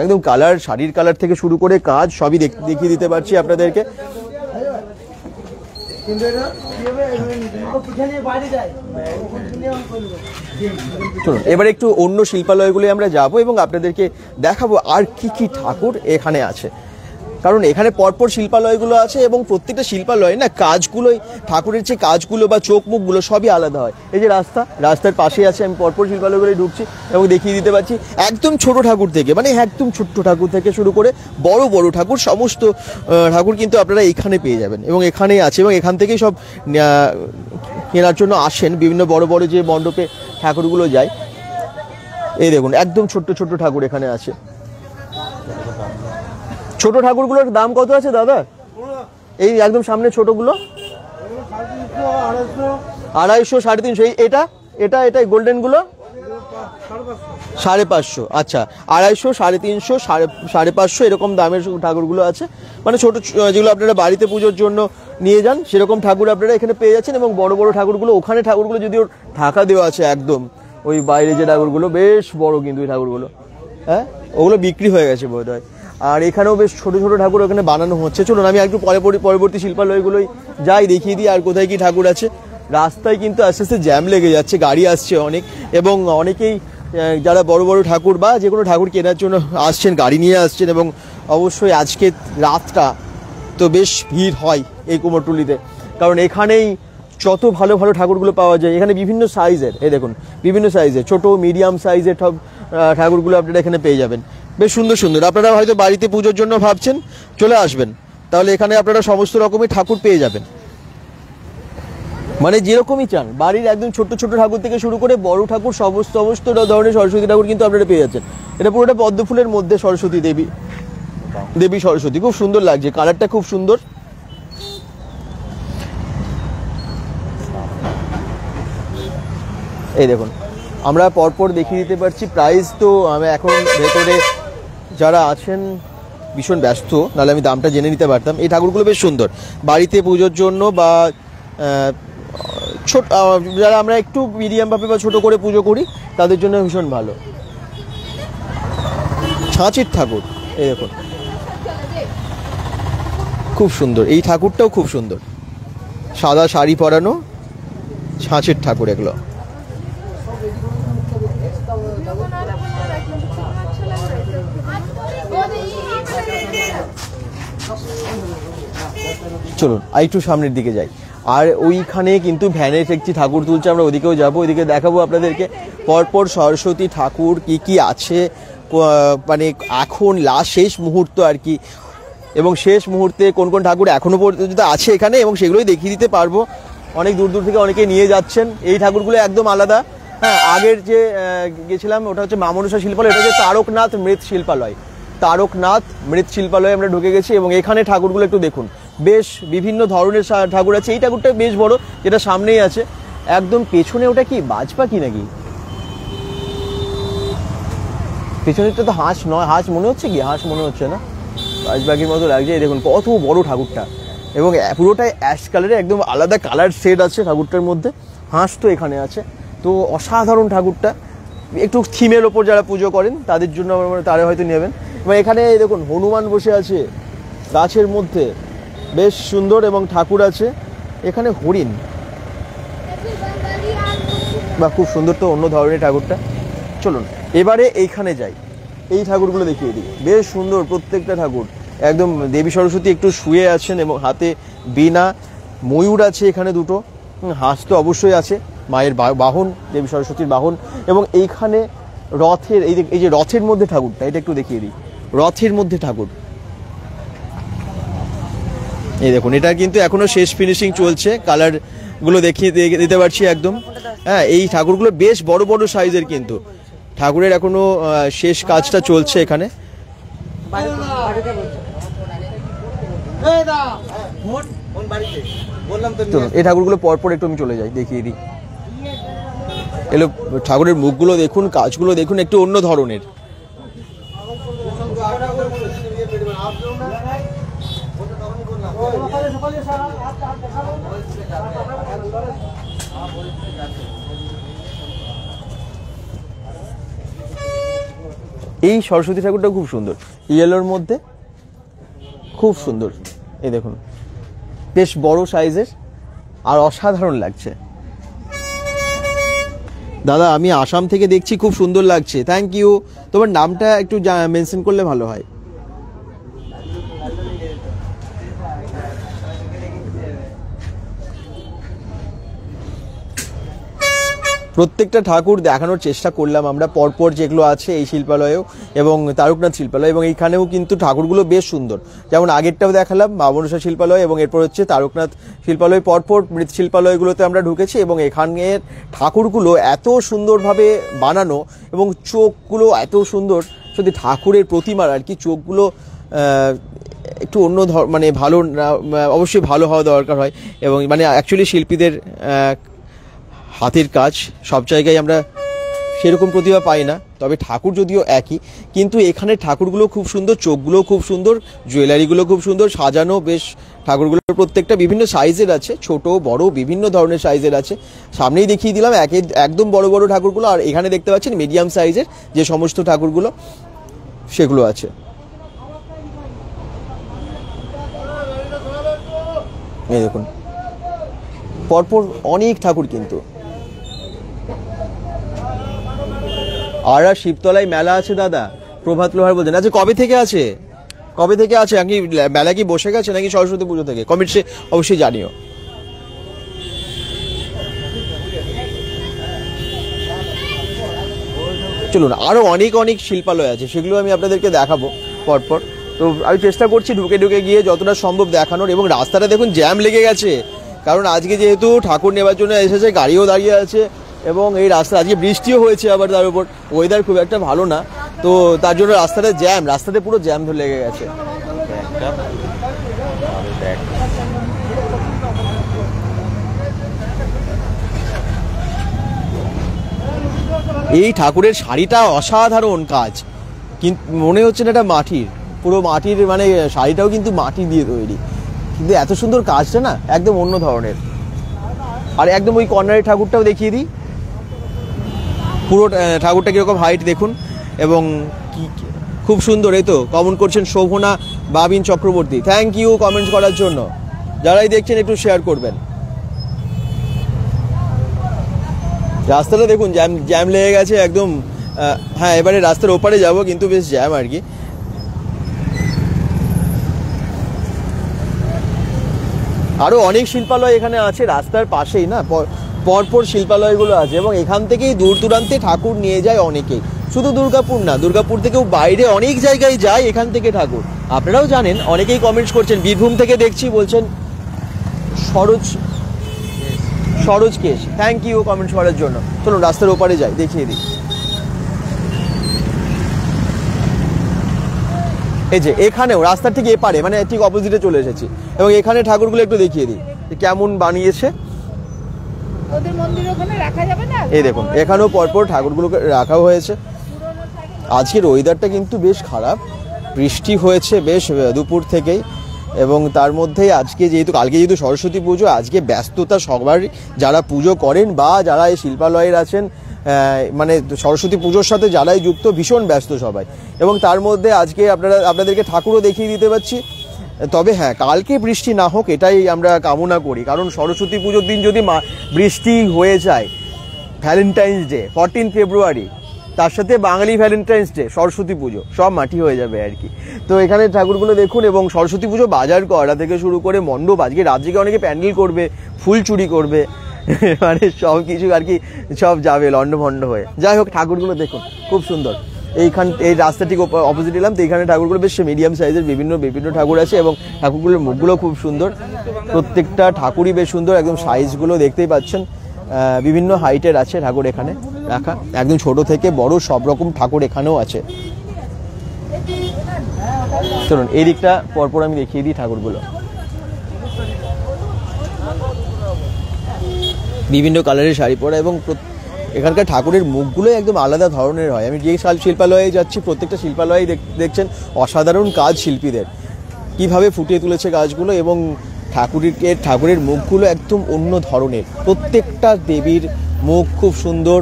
একদম কালার, শাড়ির কালার থেকে শুরু করে কাজ সবই দেখিয়ে দিতে পারছি আপনাদেরকে। চলুন এবার একটু অন্য শিল্পালয়গুলো আমরা যাব এবং আপনাদেরকে দেখাবো আর কি কি ঠাকুর এখানে আছে, কারণ এখানে পরপর শিল্পালয়গুলো আছে এবং প্রত্যেকটা শিল্পালয় না কাজগুলোই, ঠাকুরের যে কাজগুলো বা চোখ মুখগুলো সবই আলাদা হয়। এই যে রাস্তার পাশে আছে, আমি পরপর শিল্পালয়গুলোই ঢুকছি এবং দেখিয়ে দিতে পারছি একদম ছোট ঠাকুর থেকে, মানে একদম ছোট্ট ঠাকুর থেকে শুরু করে বড় বড় ঠাকুর, সমস্ত ঠাকুর কিন্তু আপনারা এখানে পেয়ে যাবেন এবং এখানেই আছে, এবং এখান থেকেই সব কেনার জন্য আসেন। বিভিন্ন বড় বড় যে মণ্ডপে ঠাকুরগুলো যায়, এই দেখুন একদম ছোট্ট ছোট্ট ঠাকুর এখানে আছে। ছোট ঠাকুরগুলোর দাম কত আছে দাদা? এই একদম সামনে ছোটগুলো 250, 350। এটা এটা এটা গোল্ডেন গুলো 550। আচ্ছা, 250, 350, 550 এরকম দামের ঠাকুরগুলো আছে, মানে ছোট যেগুলো আপনারা বাড়িতে পুজোর জন্য নিয়ে যান সেরকম ঠাকুর আপনারা এখানে পেয়ে যাচ্ছেন। এবং বড় বড় ঠাকুরগুলো, ওখানে ঠাকুরগুলো যদিও ঢাকা দেওয়া আছে একদম, ওই বাইরে যে ঠাকুরগুলো বেশ বড় কিন্তু এই ঠাকুরগুলো, হ্যাঁ ওগুলো বিক্রি হয়ে গেছে বোধ হয়। আর এখানেও বেশ ছোট ছোট ঠাকুর ওখানে বানানো হচ্ছে। চলুন আমি একটু পরবর্তী শিল্পালয়গুলোই যাই, দেখিয়ে দিই আর কোথায় কি ঠাকুর আছে। রাস্তায় কিন্তু আস্তে আস্তে জ্যাম লেগে যাচ্ছে, গাড়ি আসছে অনেক, এবং অনেকেই যারা বড় বড় ঠাকুর বা যে কোনো ঠাকুর কেনার জন্য আসছেন গাড়ি নিয়ে আসছেন। এবং অবশ্যই আজকে রাতটা তো বেশ ভিড় হয় এই কুমোরটুলিতে, কারণ এখানেই যত ভালো ভালো ঠাকুরগুলো পাওয়া যায়। এখানে বিভিন্ন সাইজের, এই দেখুন বিভিন্ন সাইজের, ছোট মিডিয়াম সাইজের সব ঠাকুরগুলো আপনারা এখানে পেয়ে যাবেন, বেশ সুন্দর সুন্দর। আপনারা হয়তো বাড়িতে পুজোর জন্য ভাবছেন, চলে আসবেন, তাহলে এখানে আপনারা সমস্ত রকমের ঠাকুর পেয়ে যাবেন, মানে যেরকমই চান। বাড়ির একদম ছোট্ট ছোট্ট ঠাকুর থেকে শুরু করে বড় ঠাকুর, সমস্ত ধরনের সরস্বতী ঠাকুর কিন্তু আপনারা পেয়ে যাচ্ছেন। এটা পুরোটা পদ্ম ফুলের মধ্যে সরস্বতী দেবী সরস্বতী, খুব সুন্দর লাগছে, কালারটা খুব সুন্দর। এই দেখুন আমরা পরপর দেখিয়ে দিতে পারছি প্রাইস। তো আমি এখন ভেতরে যারা আছেন ভীষণ ব্যস্ত, নাহলে আমি দামটা জেনে নিতে পারতাম। এই ঠাকুরগুলো বেশ সুন্দর, বাড়িতে পুজোর জন্য বা ছোট যারা আমরা একটু মিডিয়ামভাবে বা ছোটো করে পুজো করি তাদের জন্য ভীষণ ভালো। ছাঁচির ঠাকুর, এই দেখুন খুব সুন্দর, এই ঠাকুরটাও খুব সুন্দর, সাদা শাড়ি পরানো ছাঁচের ঠাকুর এগুলো। চলুন আর একটু সামনের দিকে যাই। আর ওইখানে কিন্তু ভ্যানের একটি ঠাকুর তুলছে, আমরা ওদিকেও যাবো, ওইদিকে দেখাবো আপনাদেরকে পরপর সরস্বতী ঠাকুর কি কি আছে, মানে এখন লাস্ট শেষ মুহূর্ত আর কি, এবং শেষ মুহূর্তে কোন কোন ঠাকুর এখনো পর্যন্ত আছে এখানে, এবং সেগুলোই দেখিয়ে দিতে পারবো। অনেক দূর দূর থেকে অনেকে নিয়ে যাচ্ছেন। এই ঠাকুরগুলো একদম আলাদা। হ্যাঁ, আগের যে গেছিলাম ওটা হচ্ছে মা মনসা শিল্পালয়, এটা হচ্ছে তারকনাথ মৃৎ শিল্পালয়। তারকনাথ মৃৎ শিল্পালয়ে আমরা ঢুকে গেছি, এবং এখানে ঠাকুরগুলো একটু দেখুন, বেশ বিভিন্ন ধরনের ঠাকুর আছে। এই ঠাকুরটা বেশ বড়, যেটা সামনেই আছে একদম পেছনে, ওটা কি বাজ পাখি নাকি? পেছনেরটা তো হাঁস নয়, হাঁস মনে হচ্ছে কি? হাঁস মনে হচ্ছে না, বাজ পাখির মতো লাগছে। এই দেখুন কত বড় ঠাকুরটা, এবং পুরোটাই অ্যাশ কালারে, একদম আলাদা কালার শেড আছে ঠাকুরটার মধ্যে। হাঁস তো এখানে আছে, তো অসাধারণ ঠাকুরটা। একটু থিমের ওপর যারা পুজো করেন তাদের জন্য তারা হয়তো নেবেন। এবং এখানে দেখুন হনুমান বসে আছে গাছের মধ্যে, বেশ সুন্দর, এবং ঠাকুর আছে এখানে হরিণ, বা খুব সুন্দর তো অন্য ধরনের ঠাকুরটা। চলুন এবারে এইখানে যাই, এই ঠাকুরগুলো দেখিয়ে দিই, বেশ সুন্দর প্রত্যেকটা ঠাকুর। একদম দেবী সরস্বতী একটু শুয়ে আছেন, এবং হাতে বীণা, ময়ূর আছে এখানে দুটো, হাঁস তো অবশ্যই আছে, মায়ের বাহন, দেবী সরস্বতীর বাহন। এবং এইখানে রথের, এই যে রথের মধ্যে ঠাকুরটা, এটা একটু দেখিয়ে দিই, রথের মধ্যে ঠাকুর। এই দেখুন, এটা কিন্তু এখনো শেষ ফিনিশিং চলছে, কালার গুলো দেখিয়ে দিতে পারছি একদম। হ্যাঁ, এই ঠাকুরগুলো বেশ বড় বড় সাইজের, কিন্তু ঠাকুরের এখনো শেষ কাজটা চলছে এখানে। এই ঠাকুরগুলো পরপর একটু আমি চলে যাই, দেখিয়ে দিই। এলো ঠাকুরের মুখগুলো দেখুন, কাজগুলো দেখুন, একটু অন্য ধরনের। এই সরস্বতী ঠাকুরটা খুব সুন্দর, ইয়েলোর মধ্যে খুব সুন্দর। এই দেখুন বেশ বড় সাইজের আর অসাধারণ লাগছে। দাদা আমি আসাম থেকে দেখছি, খুব সুন্দর লাগছে, থ্যাংক ইউ। তোমার নামটা একটু মেনশন করলে ভালো হয়। প্রত্যেকটা ঠাকুর দেখানোর চেষ্টা করলাম আমরা, পরপর যেগুলো আছে এই শিল্পালয়েও এবং তারকনাথ শিল্পালয়, এবং এইখানেও কিন্তু ঠাকুরগুলো বেশ সুন্দর। যেমন আগেরটাও দেখালাম মা মনসা শিল্পালয়, এবং এরপর হচ্ছে তারকনাথ শিল্পালয়, পরপর মৃৎ শিল্পালয়গুলোতে আমরা ঢুকেছি। এবং এখানের ঠাকুরগুলো এত সুন্দরভাবে বানানো, এবং চোখগুলো এত সুন্দর, সত্যি ঠাকুরের প্রতিমার আর কি চোখগুলো একটু অন্য মানে ভালো, অবশ্যই ভালো হওয়া দরকার হয়। এবং মানে অ্যাকচুয়ালি শিল্পীদের হাতের কাজ সব জায়গায় আমরা সেরকম প্রতিভা পাই না, তবে ঠাকুর যদিও একই, কিন্তু এখানে ঠাকুরগুলো খুব সুন্দর, চোখগুলো খুব সুন্দর, জুয়েলারিগুলো খুব সুন্দর সাজানো। বেশ ঠাকুরগুলোর প্রত্যেকটা বিভিন্ন সাইজের আছে, ছোট বড় বিভিন্ন ধরনের সাইজের আছে। সামনেই দেখিয়ে দিলাম একদম বড় বড় ঠাকুরগুলো, আর এখানে দেখতে পাচ্ছেন মিডিয়াম সাইজের যে সমস্ত ঠাকুরগুলো সেগুলো আছে। এই দেখুন পরপর অনেক ঠাকুর কিন্তু। আর শিবতলায় মেলা আছে দাদা, প্রভাত লোহার বলছেন। আচ্ছা কবে থেকে আছে, কবে থেকে আছে? নাকি মেলা কি বসে গেছে নাকি সরস্বতী পুজো থেকে? কমেন্ট সে অবশ্যই জানিও। চলুন আরো অনেক অনেক শিল্পালয় আছে, সেগুলো আমি আপনাদেরকে দেখাবো পরপর। তো আমি চেষ্টা করছি ঢুকে ঢুকে গিয়ে যতটা সম্ভব দেখানোর। এবং রাস্তাটা দেখুন জ্যাম লেগে গেছে, কারণ আজকে যেহেতু ঠাকুর নেবার জন্য এসেছে, গাড়িও দাঁড়িয়ে আছে, এবং এই রাস্তা আজকে বৃষ্টিও হয়েছে, আবার তার উপর ওয়েদার খুব একটা ভালো না, তো তার জন্য রাস্তাটা জ্যাম, রাস্তাতে পুরো জ্যাম ধরে লেগে গেছে। এই ঠাকুরের শাড়িটা অসাধারণ কাজ, কিন্তু মনে হচ্ছে না এটা মাটির, পুরো মাটির, মানে শাড়িটাও কিন্তু মাটি দিয়ে তৈরি, কিন্তু এত সুন্দর কাজটা না একদম অন্য ধরনের। আর একদম ওই কর্নারের ঠাকুরটাও দেখিয়ে দিই, পুরো ঠাকুরটা কীরকম হাইট দেখুন, এবং খুব সুন্দর। এই তো কমেন্ট করছেন শোভনা বাবিন চক্রবর্তী, থ্যাংক ইউ কমেন্টস করার জন্য। যারাই দেখছেন একটু শেয়ার করবেন। রাস্তাটা দেখুন জ্যাম লেগে গেছে একদম। হ্যাঁ, এবারে রাস্তার ওপারে যাব, কিন্তু বেশ জ্যাম আর কি। আরও অনেক শিল্পালয় এখানে আছে রাস্তার পাশেই, না পরপর শিল্পালয়গুলো আছে, এবং এখান থেকেই দূর দূরান্তে ঠাকুর নিয়ে যায় অনেকেই। শুধু দুর্গাপুর না, দুর্গাপুর থেকেও বাইরে অনেক জায়গায় যায় এখান থেকে ঠাকুর। আপনারাও জানেন, অনেকেই কমেন্টস করছেন। বীরভূম থেকে দেখছি, বলছেন সরোজ কেশ, থ্যাংক ইউ কমেন্টস করার জন্য। চলুন রাস্তার ওপারে যাই, দেখিয়ে দিই। এই যে এখানেও রাস্তার ঠিক এপারে, মানে ঠিক অপোজিটে চলে এসেছি, এবং এখানে ঠাকুরগুলো একটু দেখিয়ে দিই কেমন বানিয়েছে। এই দেখুন, এখানেও পরপর ঠাকুরগুলোকে রাখা হয়েছে। আজকের ওয়েদারটা কিন্তু বেশ খারাপ, বৃষ্টি হয়েছে বেশ দুপুর থেকেই, এবং তার মধ্যেই কালকে যেহেতু সরস্বতী পুজো, আজকে ব্যস্ততা সবার, যারা পুজো করেন বা যারা এই শিল্পালয়ের আছেন, মানে সরস্বতী পুজোর সাথে যারাই যুক্ত, ভীষণ ব্যস্ত সবাই। এবং তার মধ্যে আজকে আপনাদেরকে ঠাকুরও দেখিয়ে দিতে পারছি। তবে হ্যাঁ, কালকে বৃষ্টি না হোক এটাই আমরা কামনা করি, কারণ সরস্বতী পুজোর দিন যদি বৃষ্টি হয়ে যায়, ভ্যালেন্টাইন্স ডে 14 ফেব্রুয়ারি, তার সাথে বাঙালি ভ্যালেন্টাইন্স ডে, সরস্বতী পুজো, সব মাটি হয়ে যাবে আর কি। তো এখানে ঠাকুরগুলো দেখুন, এবং সরস্বতী পুজো বাজার করা থেকে শুরু করে মণ্ডপ, আজকে রাজ্যকে অনেকে প্যান্ডেল করবে, ফুল চুরি করবে, মানে সব কিছু আর কি, সব যাবে লন্ডভন্ড হয়ে। যাই হোক, ঠাকুরগুলো দেখুন খুব সুন্দর। এই রাস্তা ঠিক অপোজিট এলাম, তো এইখানে ঠাকুরগুলো বেশ মিডিয়াম সাইজের বিভিন্ন ঠাকুর আছে, এবং ঠাকুরগুলোর মুখগুলো খুব সুন্দর, প্রত্যেকটা ঠাকুরই বেশ সুন্দর, একদম সাইজগুলো দেখতেই পাচ্ছেন, বিভিন্ন হাইটের আছে ঠাকুর এখানে রাখা, একদম ছোট থেকে বড় সব রকম ঠাকুর এখানেও আছে। চলুন এই দিকটা পরপর আমি দেখিয়ে দিই ঠাকুরগুলো। বিভিন্ন কালারের শাড়ি পরা, এবং এখানকার ঠাকুরের মুখগুলো একদম আলাদা ধরনের হয়। আমি যে শিল্পালয়ে যাচ্ছি, প্রত্যেকটা শিল্পালয়ে দেখছেন অসাধারণ কাজ শিল্পীদের, কিভাবে ফুটিয়ে তুলেছে কাজগুলো, এবং ঠাকুরের মুখগুলো একদম অন্য ধরনের। প্রত্যেকটা দেবীর মুখ খুব সুন্দর,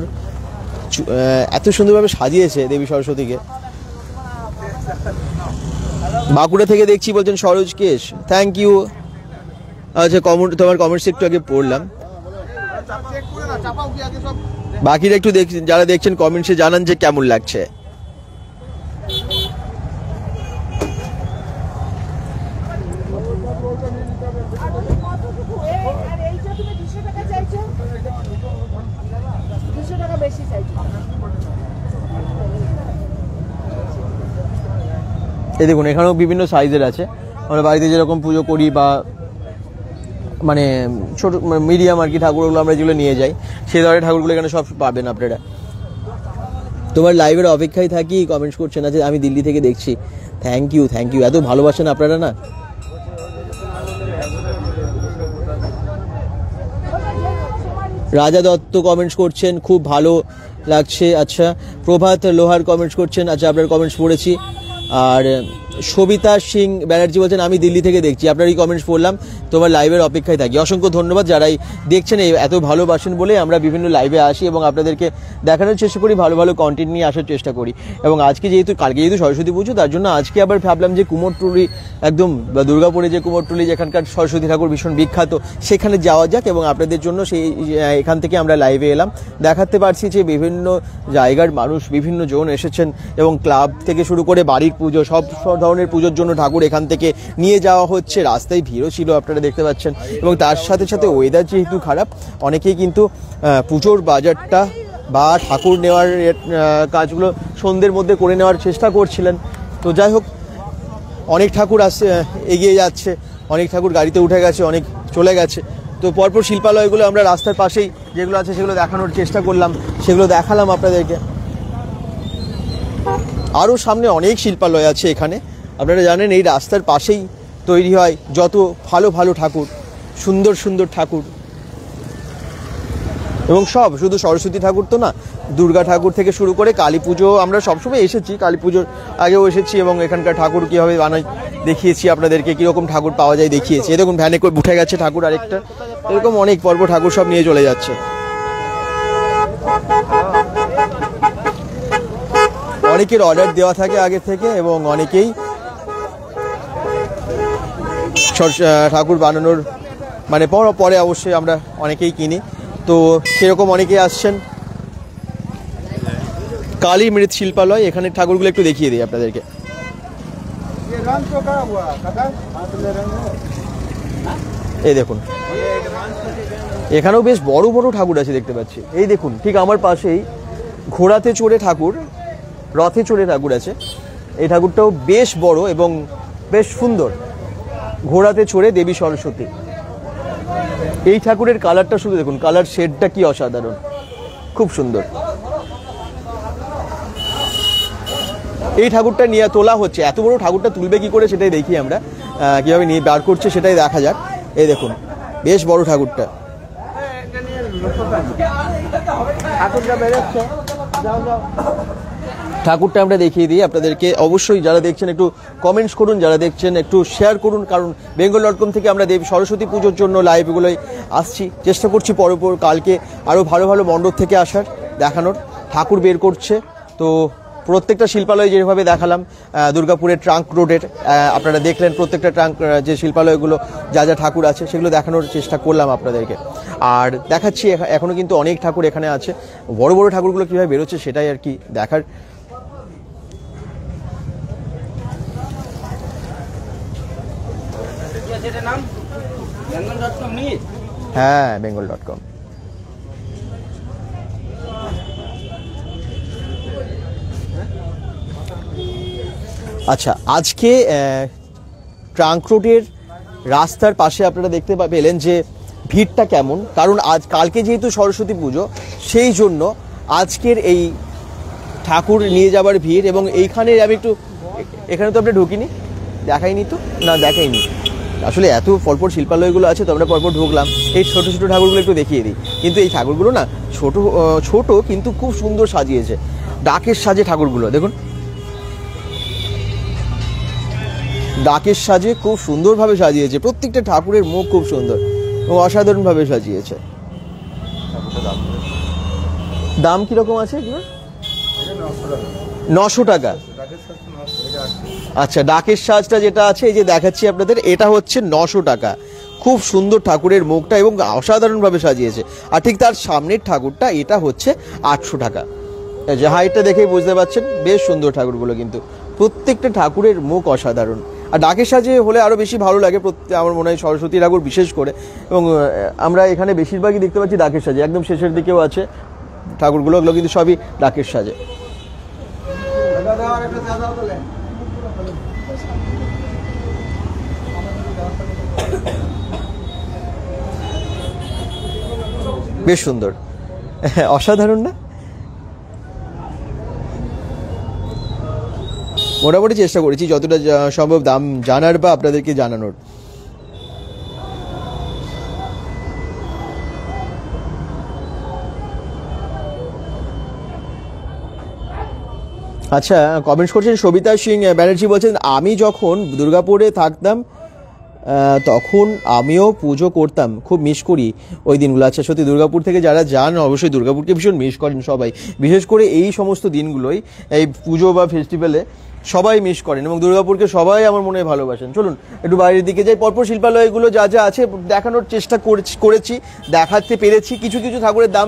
এত সুন্দরভাবে সাজিয়েছে দেবী সরস্বতীকে। বাঁকুড়া থেকে দেখছি, বলছেন সরোজ কেশ, থ্যাংক ইউ। আচ্ছা, তোমার কমেন্টস একটু আগে পড়লাম, বাকিরা একটু যারা দেখছেন কমেন্টসে জানান যে কেমন লাগছে। এই দেখুন, এখানেও বিভিন্ন সাইজের আছে। আমরা বাড়িতে যেরকম পুজো করি, বা মানে ছোট মিডিয়াম আর কি ঠাকুরগুলো আমরা যেগুলো নিয়ে যাই, সেই ধরনের ঠাকুরগুলো এখানে সব পাবেন আপনারা। তোমার লাইভের অপেক্ষায় থাকি, কমেন্টস করছেন। আছে, আমি দিল্লি থেকে দেখছি, থ্যাংক ইউ, এত ভালোবাসেন আপনারা না। রাজা দত্ত কমেন্টস করছেন, খুব ভালো লাগছে। আচ্ছা, প্রভাত লোহার কমেন্টস করছেন, আচ্ছা আপনার কমেন্টস পড়েছি। আর সবিতা সিং ব্যানার্জি বলছেন, আমি দিল্লি থেকে দেখছি, আপনারই কমেন্টস পড়লাম, তোমার লাইভের অপেক্ষায় থাকি। অসংখ্য ধন্যবাদ যারাই দেখছেন, এত ভালোবাসেন বলে আমরা বিভিন্ন লাইভে আসি, এবং আপনাদেরকে দেখানোর চেষ্টা করি, ভালো ভালো কন্টেন্ট নিয়ে আসার চেষ্টা করি। এবং কালকে যেহেতু সরস্বতী পুজো, তার জন্য আজকে আবার ভাবলাম যে কুমোরটুলি, একদম দুর্গাপুরে যে কুমোরটুলি, যেখানকার সরস্বতী ঠাকুর ভীষণ বিখ্যাত, সেখানে যাওয়া যাক, এবং আপনাদের জন্য এখান থেকে আমরা লাইভে এলাম। দেখাতে পারছি যে বিভিন্ন জায়গার মানুষ, বিভিন্ন জন এসেছেন, এবং ক্লাব থেকে শুরু করে বাড়ির পুজো, সব ধরনের পুজোর জন্য ঠাকুর এখান থেকে নিয়ে যাওয়া হচ্ছে। রাস্তায় ভিড়ও ছিল, আপনারা দেখতে পাচ্ছেন, এবং তার সাথে সাথে ওয়েদার যেহেতু খারাপ, অনেকেই কিন্তু পুজোর বাজারটা বা ঠাকুর নেওয়ার কাজগুলো সন্ধ্যের মধ্যে করে নেওয়ার চেষ্টা করছিলেন। তো যাই হোক, অনেক ঠাকুর এগিয়ে যাচ্ছে, অনেক ঠাকুর গাড়িতে উঠে গেছে, অনেক চলে গেছে। তো পরপর শিল্পালয়গুলো আমরা রাস্তার পাশেই যেগুলো আছে সেগুলো দেখানোর চেষ্টা করলাম, সেগুলো দেখালাম আপনাদেরকে। আরও সামনে অনেক শিল্পালয় আছে এখানে। আপনারা জানেন, এই রাস্তার পাশেই তৈরি হয় যত ভালো ভালো ঠাকুর, সুন্দর সুন্দর ঠাকুর। এবং সব শুধু সরস্বতী ঠাকুর তো না, দুর্গা ঠাকুর থেকে শুরু করে কালী পুজো আমরা সবসময় এসেছি, কালী পুজোর আগেও এসেছি এবং এখানকার ঠাকুর কীভাবে বানাই দেখিয়েছি আপনাদেরকে, কীরকম ঠাকুর পাওয়া যায় দেখিয়েছি। এ দেখুন ভ্যানে করে উঠে গেছে ঠাকুর আরেকটা, এরকম অনেক পর্ব ঠাকুর সব নিয়ে চলে যাচ্ছে। অনেকের অর্ডার দেওয়া থাকে আগে থেকে এবং অনেকেই ঠাকুর বানানোর মানে পরে অবশ্যই আমরা অনেকেই কিনি, তো সেরকম অনেকেই আসছেন। কালী মৃৎশিল্পালয়, এখানে ঠাকুরগুলো একটু দেখিয়ে দিই আপনাদেরকে। এই দেখুন এখানেও বেশ বড় বড় ঠাকুর আছে দেখতে পাচ্ছি। এই দেখুন ঠিক আমার পাশেই ঘোড়াতে চড়ে ঠাকুর, রথে চড়ে ঠাকুর আছে। এই ঠাকুরটাও বেশ বড় এবং বেশ সুন্দর, ঘোড়াতে চড়ে দেবী সরস্বতী। এই ঠাকুরের কালারটা শুধু দেখুন, কালার শেডটা কি অসাধারণ, খুব সুন্দর। এই ঠাকুরটা নিয়ে তোলা হচ্ছে, এত বড় ঠাকুরটা তুলবে কি করে সেটাই দেখি আমরা, কিভাবে নিয়ে বার করছে সেটাই দেখা যাক। এই দেখুন বেশ বড় ঠাকুরটা, ঠাকুরটা আমরা দেখিয়ে দিই আপনাদেরকে। অবশ্যই যারা দেখছেন একটু কমেন্টস করুন, যারা দেখছেন একটু শেয়ার করুন, কারণ bengal.com থেকে আমরা দেব সরস্বতী পুজোর জন্য লাইভগুলোই আসছি, চেষ্টা করছি পরপর কালকে আরও ভালো ভালো মণ্ডপ থেকে আসার, দেখানোর। ঠাকুর বের করছে, তো প্রত্যেকটা শিল্পালয় যেভাবে দেখালাম দুর্গাপুরের ট্রাঙ্ক রোডের, আপনারা দেখলেন প্রত্যেকটা ট্রাঙ্ক যে শিল্পালয়গুলো যা যা ঠাকুর আছে সেগুলো দেখানোর চেষ্টা করলাম আপনাদেরকে। আর দেখাচ্ছি এখনও কিন্তু অনেক ঠাকুর এখানে আছে, বড় বড় ঠাকুরগুলো কীভাবে বেরোচ্ছে সেটাই আর কি দেখার। হ্যাঁ bengal.com। আচ্ছা, আজকে ট্রাঙ্ক রোডের রাস্তার পাশে আপনারা দেখতে পেলেন যে ভিড়টা কেমন, কারণ কালকে যেহেতু সরস্বতী পুজো সেই জন্য আজকের এই ঠাকুর নিয়ে যাবার ভিড়। এবং এইখানে আমি একটু, এখানে তো আমরা ঢুকিনি, দেখাইনি তো, না দেখাইনি আসলে, এত পরপর শিল্পালয়গুলো আছে তো আমরা পরপর ঢুকলাম। এই ছোটো ছোটো ঠাকুরগুলো একটু দেখিয়ে দিই, কিন্তু এই ঠাকুরগুলো না ছোট কিন্তু খুব সুন্দর সাজিয়েছে, ডাকের সাজে ঠাকুরগুলো দেখুন, ডাকের সাজে খুব সুন্দরভাবে সাজিয়েছে, প্রত্যেকটা ঠাকুরের মুখ খুব সুন্দর এবং অসাধারণভাবে সাজিয়েছে। দাম কিরকম আছে? 900 টাকা। আচ্ছা, ডাকের সাজটা যেটা আছে এই যে দেখাচ্ছি আপনাদের, এটা হচ্ছে 900 টাকা। খুব সুন্দর ঠাকুরের মুখটা এবং অসাধারণভাবে সাজিয়েছে। আর ঠিক তার সামনের ঠাকুরটা এটা হচ্ছে 800 টাকা। যে হাইটটা দেখেই বুঝতে পারছেন, বেশ সুন্দর ঠাকুরগুলো, কিন্তু প্রত্যেকটা ঠাকুরের মুখ অসাধারণ। আর ডাকের সাজে হলে আরও বেশি ভালো লাগে, আমার মনে হয় সরস্বতী ঠাকুর বিশেষ করে। এবং আমরা এখানে বেশিরভাগই দেখতে পাচ্ছি ডাকের সাজে, একদম শেষের দিকেও আছে ঠাকুরগুলো, ওগুলো কিন্তু সবই ডাকের সাজে। বেশ সুন্দর, অসাধারণ না? মোটামুটি চেষ্টা করেছি যতটা সম্ভব দাম জানার বা আপনাদেরকে জানানোর। আচ্ছা, কমেন্টস করছেন সবিতা সিং ব্যানার্জি, বলছেন আমি যখন দুর্গাপুরে থাকতাম তখন আমিও পুজো করতাম, খুব মিস করি ওই দিনগুলো। আচ্ছা, সত্যি দুর্গাপুর থেকে যারা যান অবশ্যই দুর্গাপুরকে ভীষণ মিস করেন সবাই, বিশেষ করে এই সমস্ত দিনগুলোই, এই পুজো বা ফেস্টিভ্যালে সবাই মিস করেন এবং দুর্গাপুরকে সবাই আমার মনে হয় ভালোবাসেন। চলুন একটু বাইরের দিকে যাই, পরপর শিল্পালয়গুলো যা যা আছে দেখানোর চেষ্টা করেছি, দেখাতে পেরেছি, কিছু কিছু ঠাকুরের দাম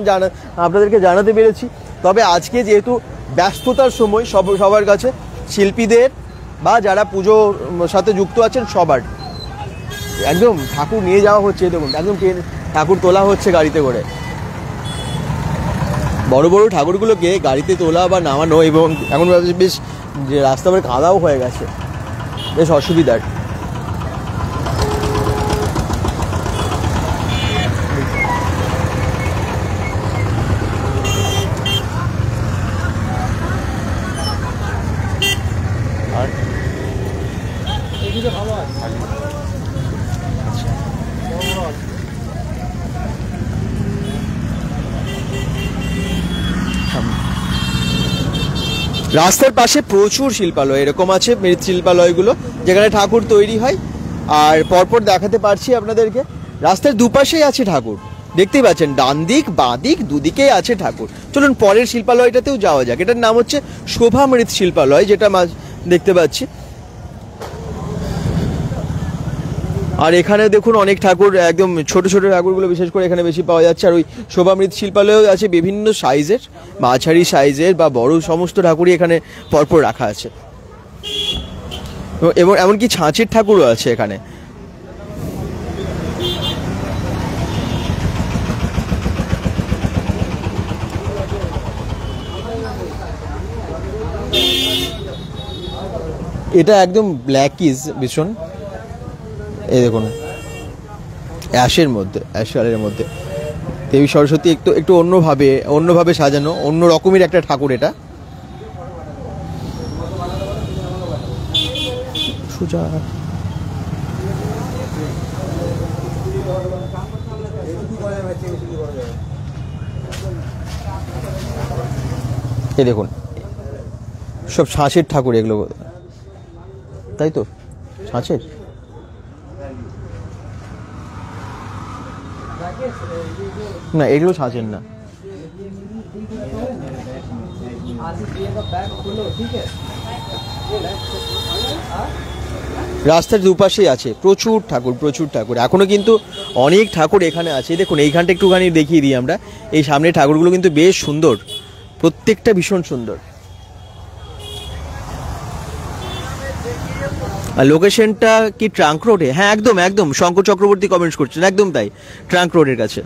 আপনাদেরকে জানাতে পেরেছি। তবে আজকে যেহেতু ব্যস্ততার সময় সবার কাছে, শিল্পীদের বা যারা পুজোর সাথে যুক্ত আছেন সবার, একদম ঠাকুর নিয়ে যাওয়া হচ্ছে, দেখুন একদম ঠাকুর তোলা হচ্ছে গাড়িতে করে। বড় বড় ঠাকুরগুলোকে গাড়িতে তোলা বা নামানো, এবং এখন বেশ যে রাস্তা মানে কাদাও হয়ে গেছে, বেশ অসুবিধার। রাস্তার পাশে প্রচুর শিল্পালয় এরকম আছে, মৃৎশিল্পালয়গুলো যেখানে ঠাকুর তৈরি হয়। আর পরপর দেখাতে পারছি আপনাদেরকে, রাস্তার দুপাশেই আছে ঠাকুর, দেখতেই পাচ্ছেন ডান দিক বাঁ দিক দুদিকেই আছে ঠাকুর। চলুন পরের শিল্পালয়টাতেও যাওয়া যাক। এটার নাম হচ্ছে শোভা মৃৎশিল্পালয়, যেটা দেখতে পাচ্ছি। আর এখানে দেখুন অনেক ঠাকুর, একদম ছোট ছোট ঠাকুরগুলো বিশেষ করে এখানে বেশি পাওয়া যাচ্ছে। আর ওই শোভা মৃৎশিল্পালয়েও আছে বিভিন্ন সাইজের, মাঝারি সাইজের বা বড় সমস্ত ঠাকুরই এখানে পরপর রাখা আছে। এবং এমনকি ছাঁচের ঠাকুরও আছে এখানে। এটা একদম ব্ল্যাকিজ ভীষণ, এই দেখুন অ্যাশের মধ্যে, অ্যাশ কালারের মধ্যে দেবী সরস্বতী একটু অন্যভাবে সাজানো, অন্য রকমের একটা ঠাকুর এটা। সুজা এই দেখুন সব ছাঁচের ঠাকুর এগুলো, তাই তো ছাঁচের। না এগুলো ছাঁচের না। রাস্তার দুপাশেই আছে প্রচুর ঠাকুর। এখনো কিন্তু অনেক ঠাকুর এখানে আছে। দেখুন এইখানটা একটুখানি দেখিয়ে দিই আমরা। এই সামনে ঠাকুরগুলো কিন্তু বেশ সুন্দর, প্রত্যেকটা ভীষণ সুন্দর। আর লোকেশনটা কি ট্রাঙ্ক রোডে? হ্যাঁ একদম শঙ্কর চক্রবর্তী কমেন্টস করছেন, একদম তাই, ট্রাঙ্ক রোডের কাছে।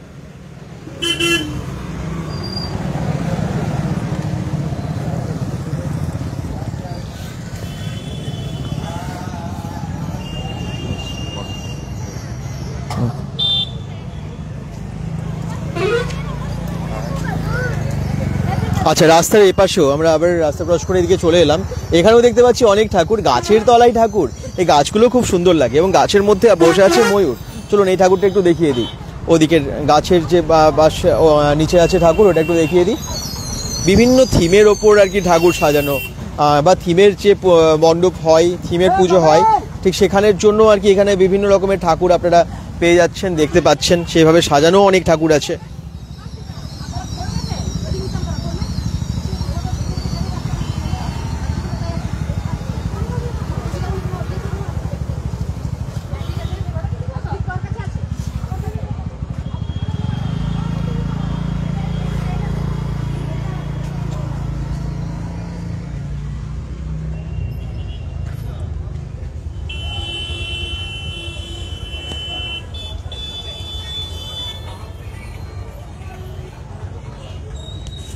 আচ্ছা, রাস্তার এপাশেও আমরা আবার রাস্তা ক্রস করে এদিকে চলে এলাম। এখানেও দেখতে পাচ্ছি অনেক ঠাকুর, গাছের তলায় ঠাকুর। এই গাছগুলো খুব সুন্দর লাগে এবং গাছের মধ্যে বসে আছে ময়ূর। চলুন এই ঠাকুরটা একটু দেখিয়ে দিই। ওদিকের গাছের যে নিচে আছে ঠাকুর, ওটা একটু দেখিয়ে দিই। বিভিন্ন থিমের ওপর আর কি ঠাকুর সাজানো, বা থিমের যে মণ্ডপ হয়, থিমের পুজো হয়, ঠিক সেখানের জন্য আর কি এখানে বিভিন্ন রকমের ঠাকুর আপনারা পেয়ে যাচ্ছেন, দেখতে পাচ্ছেন। সেভাবে সাজানো অনেক ঠাকুর আছে।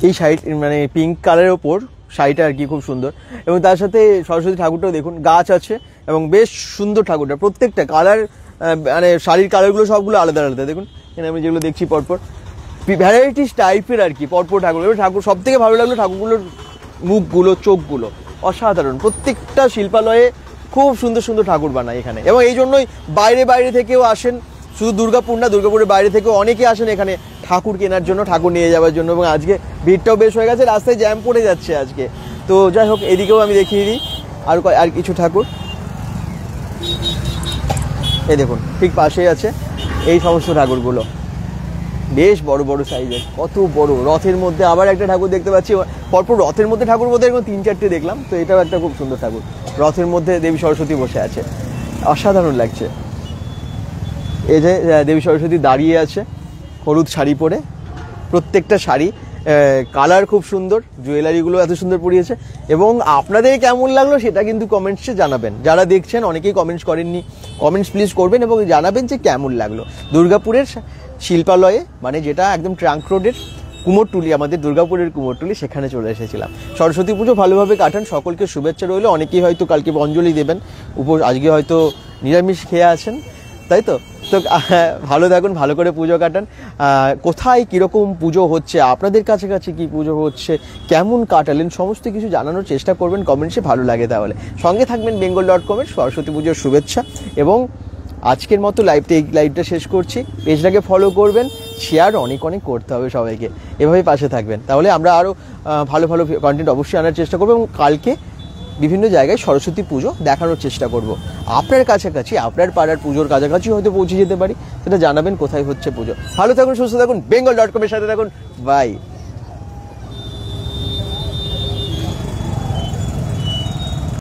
এই শাড়ি মানে পিঙ্ক কালারের ওপর শাড়িটা আর কি খুব সুন্দর। এবং তার সাথে সরস্বতী ঠাকুরটাও দেখুন, গাছ আছে এবং বেশ সুন্দর ঠাকুরটা। প্রত্যেকটা কালার মানে শাড়ির কালারগুলো সবগুলো আলাদা আলাদা। দেখুন এখানে আমি যেগুলো দেখছি পরপর ভ্যারাইটিস টাইপের আর কি পরপর ঠাকুর। ঠাকুর সব থেকে ভালো লাগলো ঠাকুরগুলোর মুখগুলো, চোখগুলো অসাধারণ। প্রত্যেকটা শিল্পালয়ে খুব সুন্দর সুন্দর ঠাকুর বানায় এখানে। এবং এই জন্যই বাইরে থেকেও আসেন, শুধু দুর্গাপুর না, দুর্গাপুরের বাইরে থেকেও অনেকে আসেন এখানে ঠাকুর কেনার জন্য, ঠাকুর নিয়ে যাওয়ার জন্য। এবং আজকে ভিড়টাও বেশ হয়ে গেছে, রাস্তায় জ্যাম পড়ে যাচ্ছে আজকে। তো যাই হোক, এদিকেও আমি দেখিয়ে দিই আর কিছু ঠাকুর। এই দেখুন ঠিক পাশেই আছে এই সমস্ত ঠাকুরগুলো, বেশ বড় বড় সাইজের, কত বড়। রথের মধ্যে আবার একটা ঠাকুর দেখতে পাচ্ছি পরপর। রথের মধ্যে ঠাকুর বোধহয় এরকম 3-4টে দেখলাম। তো এটাও একটা খুব সুন্দর ঠাকুর, রথের মধ্যে দেবী সরস্বতী বসে আছে, অসাধারণ লাগছে। এই যে দেবী সরস্বতী দাঁড়িয়ে আছে হলুদ শাড়ি পরে, প্রত্যেকটা শাড়ি কালার খুব সুন্দর, জুয়েলারিগুলো এত সুন্দর পরিয়েছে। এবং আপনাদের কেমন লাগলো সেটা কিন্তু কমেন্টসে জানাবেন। যারা দেখছেন অনেকেই কমেন্টস করেননি, কমেন্টস প্লিজ করবেন এবং জানাবেন যে কেমন লাগলো। দুর্গাপুরের শিল্পালয়ে, মানে যেটা একদম ট্রাঙ্ক রোডের কুমোরটুলি, আমাদের দুর্গাপুরের কুমোরটুলি, সেখানে চলে এসেছিলাম। সরস্বতী পুজো ভালোভাবে কাটান, সকলকে শুভেচ্ছা রইল। অনেকেই হয়তো কালকে অঞ্জলি দেবেন, আজকে হয়তো নিরামিষ খেয়ে আছেন, তাই তো। তো ভালো থাকুন, ভালো করে পুজো কাটান। কোথায় কীরকম পুজো হচ্ছে, আপনাদের কাছাকাছি কী পুজো হচ্ছে, কেমন কাটালেন, সমস্ত কিছু জানানোর চেষ্টা করবেন কমেন্টসে, ভালো লাগে তাহলে। সঙ্গে থাকবেন bengal.com-এর। সরস্বতী পুজোর শুভেচ্ছা। এবং আজকের মতো এই লাইভটা শেষ করছি। পেজটাকে ফলো করবেন, শেয়ার অনেক অনেক করতে হবে সবাইকে, এভাবেই পাশে থাকবেন, তাহলে আমরা আরও ভালো ভালো কন্টেন্ট অবশ্যই আনার চেষ্টা করবো এবং কালকে বিভিন্ন জায়গায় সরস্বতী পুজো দেখানোর চেষ্টা করব। আপনার কাছাকাছি, আপনার পাড়ার পুজোর কাছাকাছি হয়তো পৌঁছে যেতে পারি, সেটা জানাবেন কোথায় হচ্ছে পুজো। ভালো থাকুন, সুস্থ থাকুন, bengal.com এর সাথে থাকুন, বাই।